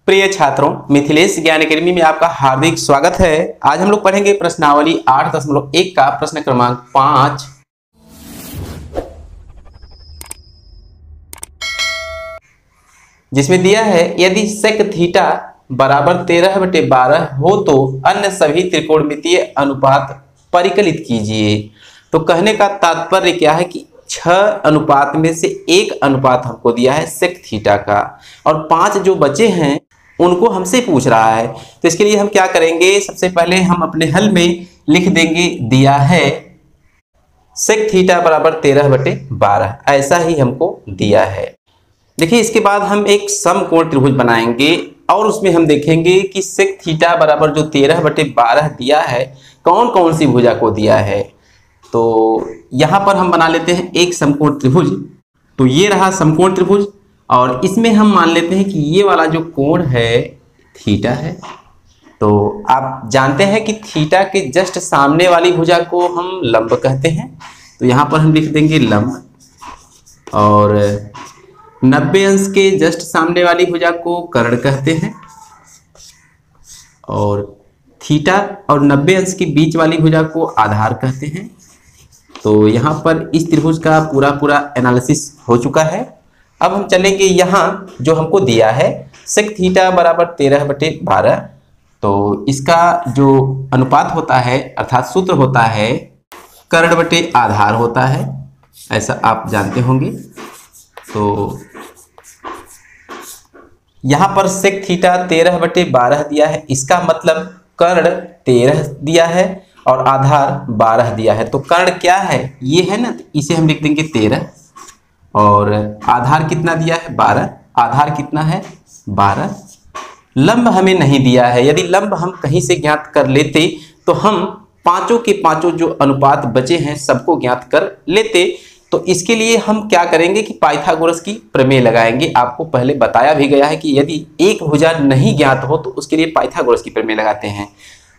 प्रिय छात्रों, मिथिलेश ज्ञान अकेडमी में आपका हार्दिक स्वागत है। आज हम लोग पढ़ेंगे प्रश्नावली 8.1 का प्रश्न क्रमांक 5। जिसमें दिया है यदि सेक थीटा बराबर 13/12 हो तो अन्य सभी त्रिकोणमितीय अनुपात परिकलित कीजिए। तो कहने का तात्पर्य क्या है कि 6 अनुपात में से एक अनुपात हमको दिया है सेक थीटा का, और 5 जो बचे हैं उनको हमसे पूछ रहा है। तो इसके लिए हम क्या करेंगे, सबसे पहले हम अपने हल में लिख देंगे दिया है सेक थीटा बराबर 13/12, ऐसा ही हमको दिया है। देखिए, इसके बाद हम एक समकोण त्रिभुज बनाएंगे और उसमें हम देखेंगे कि सेक थीटा बराबर जो 13/12 दिया है कौन कौन सी भुजा को दिया है। तो यहां पर हम बना लेते हैं एक समकोण त्रिभुज। तो ये रहा समकोण त्रिभुज, और इसमें हम मान लेते हैं कि ये वाला जो कोण है थीटा है। तो आप जानते हैं कि थीटा के जस्ट सामने वाली भुजा को हम लंब कहते हैं। तो यहाँ पर हम लिख देंगे लंब, और 90 अंश के जस्ट सामने वाली भुजा को कर्ण कहते हैं, और थीटा और 90 अंश के बीच वाली भुजा को आधार कहते हैं। तो यहाँ पर इस त्रिभुज का पूरा एनालिसिस हो चुका है। अब हम चलेंगे यहाँ जो हमको दिया है सेक थीटा बराबर 13/12। तो इसका जो अनुपात होता है अर्थात सूत्र होता है कर्ण बटे आधार होता है, ऐसा आप जानते होंगे। तो यहाँ पर सेक थीटा 13/12 दिया है, इसका मतलब कर्ण 13 दिया है और आधार 12 दिया है। तो कर्ण क्या है, ये है ना, तो इसे हम लिख देंगे 13, और आधार कितना दिया है 12, आधार कितना है 12। लंब हमें नहीं दिया है। यदि लंब हम कहीं से ज्ञात कर लेते तो हम पांचों के पांचों जो अनुपात बचे हैं सबको ज्ञात कर लेते। तो इसके लिए हम क्या करेंगे कि पाइथागोरस की प्रमेय लगाएंगे। आपको पहले बताया भी गया है कि यदि एक भुजा नहीं ज्ञात हो तो उसके लिए पाइथागोरस की प्रमेय लगाते हैं।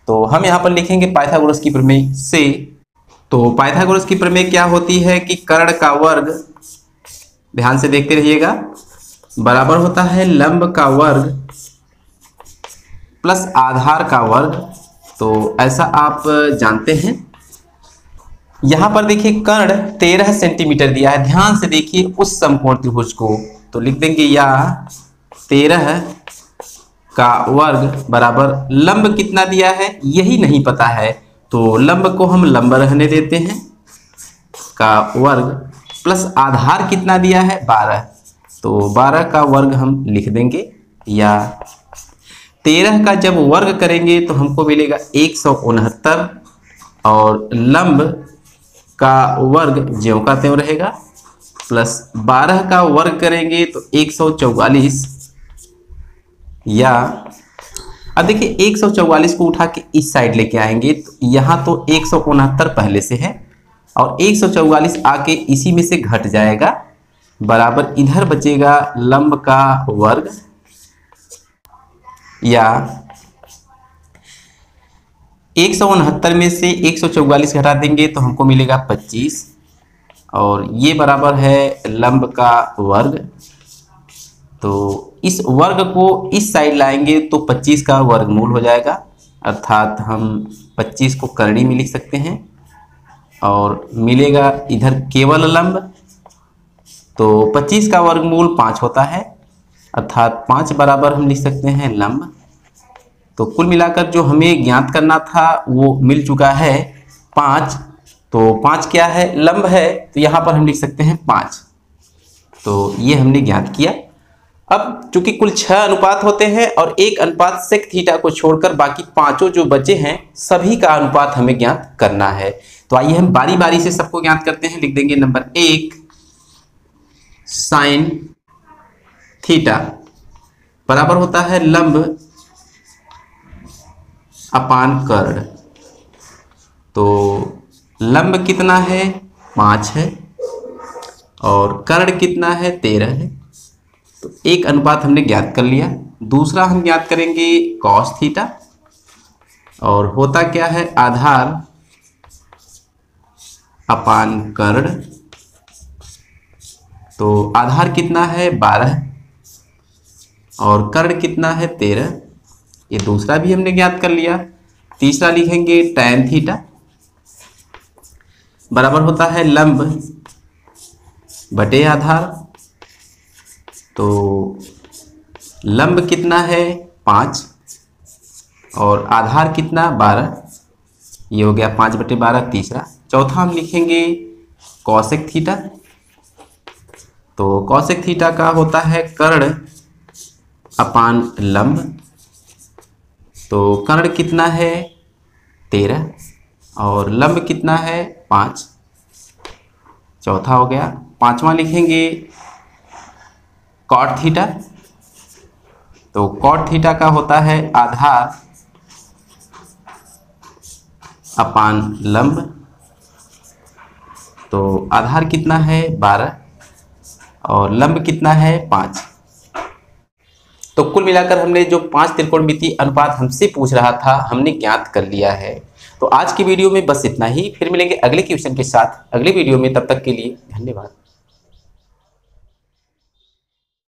तो हम यहाँ पर लिखेंगे पाइथागोरस की प्रमेय से। तो पाइथागोरस की प्रमेय क्या होती है कि कर्ण का वर्ग, ध्यान से देखते रहिएगा, बराबर होता है लंब का वर्ग प्लस आधार का वर्ग। तो ऐसा आप जानते हैं। यहां पर देखिए कर्ण 13 सेंटीमीटर दिया है, ध्यान से देखिए उस समकोण त्रिभुज को। तो लिख देंगे या 13 का वर्ग बराबर लंब कितना दिया है यही नहीं पता है, तो लंब को हम लंब रहने देते हैं का वर्ग प्लस आधार कितना दिया है 12। तो 12 का वर्ग हम लिख देंगे, या 13 का जब वर्ग करेंगे तो हमको मिलेगा 169, और लंब का वर्ग ज्यों का त्यों रहेगा, प्लस 12 का वर्ग करेंगे तो 144, या अब देखिए 144 को उठा के इस साइड लेके आएंगे तो यहाँ तो 169 पहले से है और 144 आके इसी में से घट जाएगा, बराबर इधर बचेगा लंब का वर्ग, या 169 में से 144 घटा देंगे तो हमको मिलेगा 25, और ये बराबर है लंब का वर्ग। तो इस वर्ग को इस साइड लाएंगे तो 25 का वर्गमूल हो जाएगा, अर्थात हम 25 को करणी में लिख सकते हैं, और मिलेगा इधर केवल लंब। तो 25 का वर्गमूल 5 होता है, अर्थात 5 बराबर हम लिख सकते हैं लंब। तो कुल मिलाकर जो हमें ज्ञात करना था वो मिल चुका है 5। तो 5 क्या है, लंब है, तो यहाँ पर हम लिख सकते हैं 5। तो ये हमने ज्ञात किया। अब चूंकि कुल 6 अनुपात होते हैं और एक अनुपात सेक थीटा को छोड़कर बाकी पांचों जो बचे हैं सभी का अनुपात हमें ज्ञात करना है। तो आइए हम बारी बारी से सबको ज्ञात करते हैं। लिख देंगे नंबर 1 साइन थीटा बराबर होता है लंब अपान कर्ण। तो लंब कितना है 5 है और कर्ण कितना है 13 है। तो एक अनुपात हमने ज्ञात कर लिया। दूसरा हम ज्ञात करेंगे कॉस थीटा, और होता क्या है आधार अपान कर्ण। तो आधार कितना है 12, और कर्ण कितना है 13, ये दूसरा भी हमने ज्ञात कर लिया। तीसरा लिखेंगे tan थीटा बराबर होता है लंब बटे आधार। तो लंब कितना है 5 और आधार कितना 12, ये हो गया 5/12 तीसरा। चौथा हम लिखेंगे कॉसेक थीटा। तो कॉसेक थीटा का होता है कर्ण अपान लंब। तो कर्ण कितना है 13 और लंब कितना है 5, चौथा हो गया। पांचवा लिखेंगे कॉट थीटा। तो कॉट थीटा का होता है आधार अपान लंब। तो आधार कितना है 12 और लंब कितना है 5। तो कुल मिलाकर हमने जो 5 त्रिकोणमितीय अनुपात हमसे पूछ रहा था हमने ज्ञात कर लिया है। तो आज की वीडियो में बस इतना ही, फिर मिलेंगे अगले क्वेश्चन के साथ अगले वीडियो में। तब तक के लिए धन्यवाद।